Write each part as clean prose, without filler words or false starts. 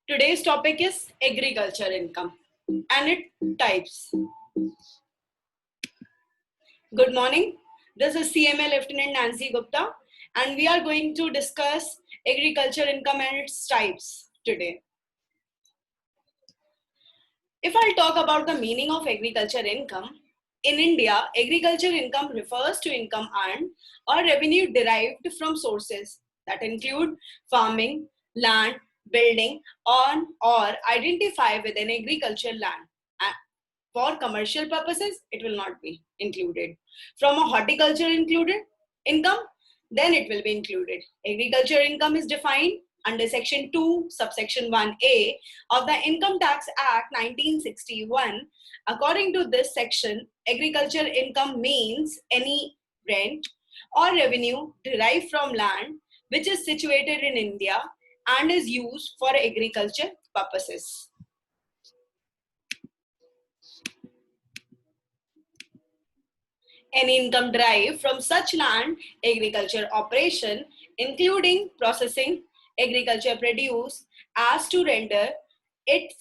Today's topic is agriculture income and its types. Good morning. This is CMA Lieutenant Nancy Gupta, and we are going to discuss agriculture income and its types today. If I'll talk about the meaning of agriculture income, in India, agriculture income refers to income earned or revenue derived from sources that include farming, land, building on or identify within agricultural land. For commercial purposes, it will not be included. From a horticulture included income, then it will be included. Agriculture income is defined under section 2 subsection 1a of the Income Tax Act 1961. According to this section, agriculture income means any rent or revenue derived from land which is situated in India and is used for agriculture purposes. Any income derived from such land agriculture operation, including processing agriculture produce, as to render it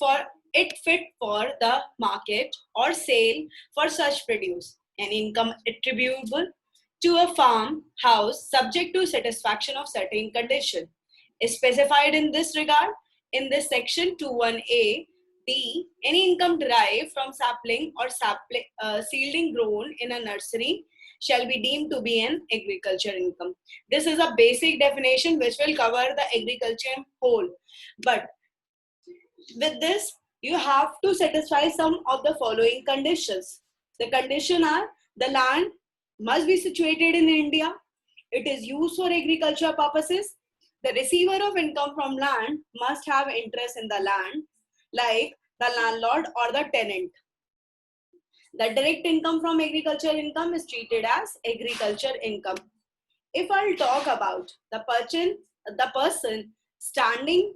fit for the market or sale for such produce. An income attributable to a farm house subject to satisfaction of certain condition is specified in this regard in this section 21a. D. Any income derived from sapling or seedling grown in a nursery shall be deemed to be an agriculture income. This is a basic definition which will cover the agriculture whole. But with this, you have to satisfy some of the following conditions. The condition are: the land must be situated in India. It is used for agriculture purposes. The receiver of income from land must have interest in the land, like the landlord or the tenant. The direct income from agriculture income is treated as agriculture income. If I'll talk about the person standing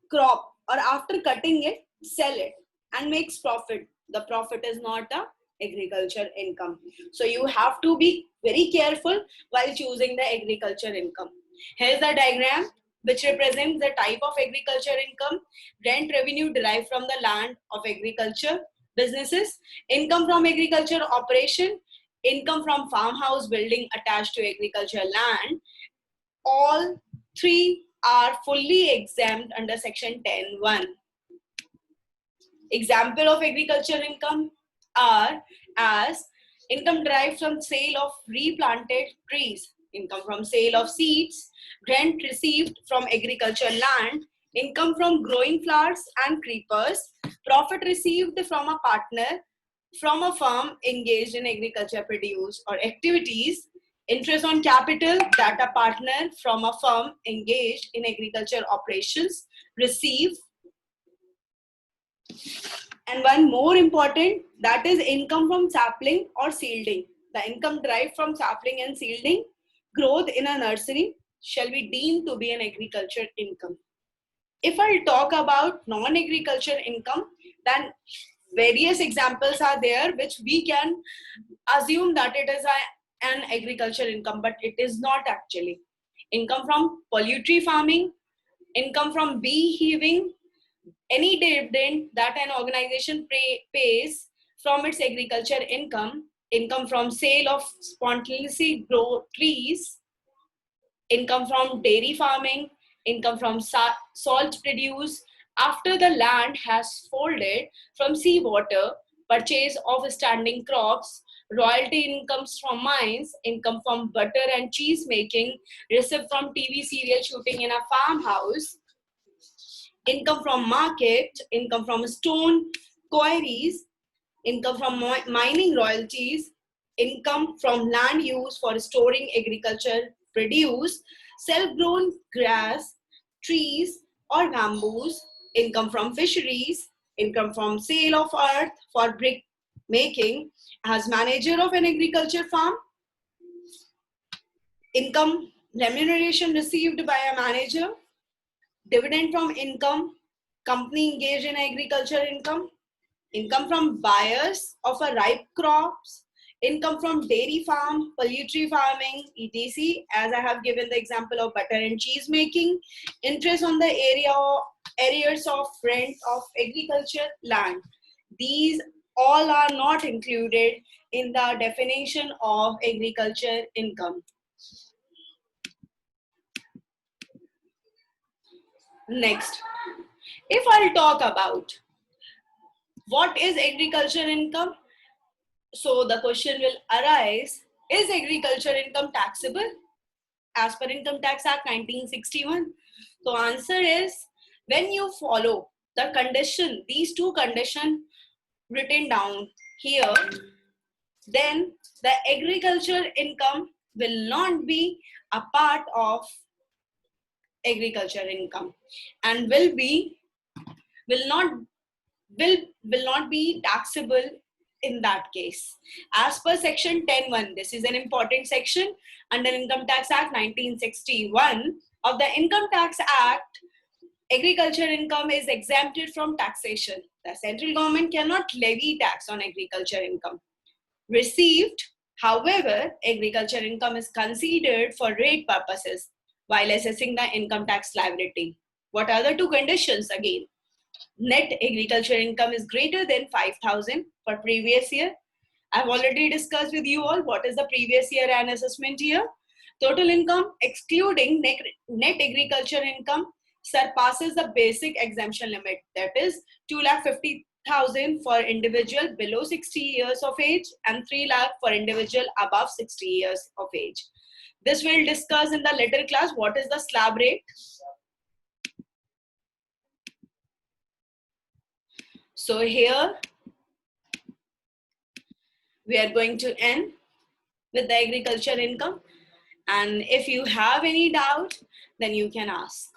crop or after cutting it, sell it and makes profit, the profit is not a agriculture income. So you have to be very careful while choosing the agriculture income. Here's the diagram which represents the type of agriculture income: rent revenue derived from the land of agriculture businesses, income from agriculture operation, income from farmhouse building attached to agriculture land. All three are fully exempt under section 10(1). Example of agriculture income are as income derived from sale of replanted trees, income from sale of seeds, rent received from agriculture land, income from growing flowers and creepers, profit received from a partner from a firm engaged in agriculture produce or activities, interest on capital that a partner from a firm engaged in agriculture operations receive. And one more important, that is income from sapling or seedling. The income derived from sapling and seedling growth in a nursery shall be deemed to be an agriculture income. If I talk about non-agriculture income, then various examples are there which we can assume that it is an agriculture income, but it is not actually. Income from poultry farming, income from beehiiving, any dividend that an organization pays from its agriculture income, income from sale of spontaneously grow trees, income from dairy farming, income from salt produce after the land has folded from seawater, purchase of standing crops, royalty incomes from mines, income from butter and cheese making received from TV serial shooting in a farmhouse, income from market, income from stone quarries, income from mining royalties, income from land used for storing agriculture produce, self-grown grass, trees or bamboos, income from fisheries, income from sale of earth for brick making as manager of an agriculture farm, income remuneration received by a manager, dividend from income, company engaged in agriculture income, income from buyers of a ripe crops, income from dairy farm, poultry farming, etc. As I have given the example of butter and cheese making, interest on the areas of rent of agriculture land. These all are not included in the definition of agriculture income. Next, if I'll talk about what is agriculture income, so the question will arise, is agriculture income taxable as per Income Tax Act 1961? So answer is, when you follow the condition, these two conditions written down here, then the agriculture income will not be a part of agriculture income and will not will not be taxable in that case. As per section 10(1), this is an important section under Income Tax Act 1961 of the Income Tax Act, agriculture income is exempted from taxation. The central government cannot levy tax on agriculture income received. However, agriculture income is considered for rate purposes while assessing the income tax liability. What are the two conditions again? Net agriculture income is greater than 5,000 for previous year. I've already discussed with you all what is the previous year and assessment year. Total income excluding net agriculture income surpasses the basic exemption limit, that is 2,50,000 for individual below 60 years of age and 3 lakh for individual above 60 years of age. This we'll discuss in the later class. What is the slab rate? So here we are going to end with the agriculture income, and if you have any doubt, then you can ask.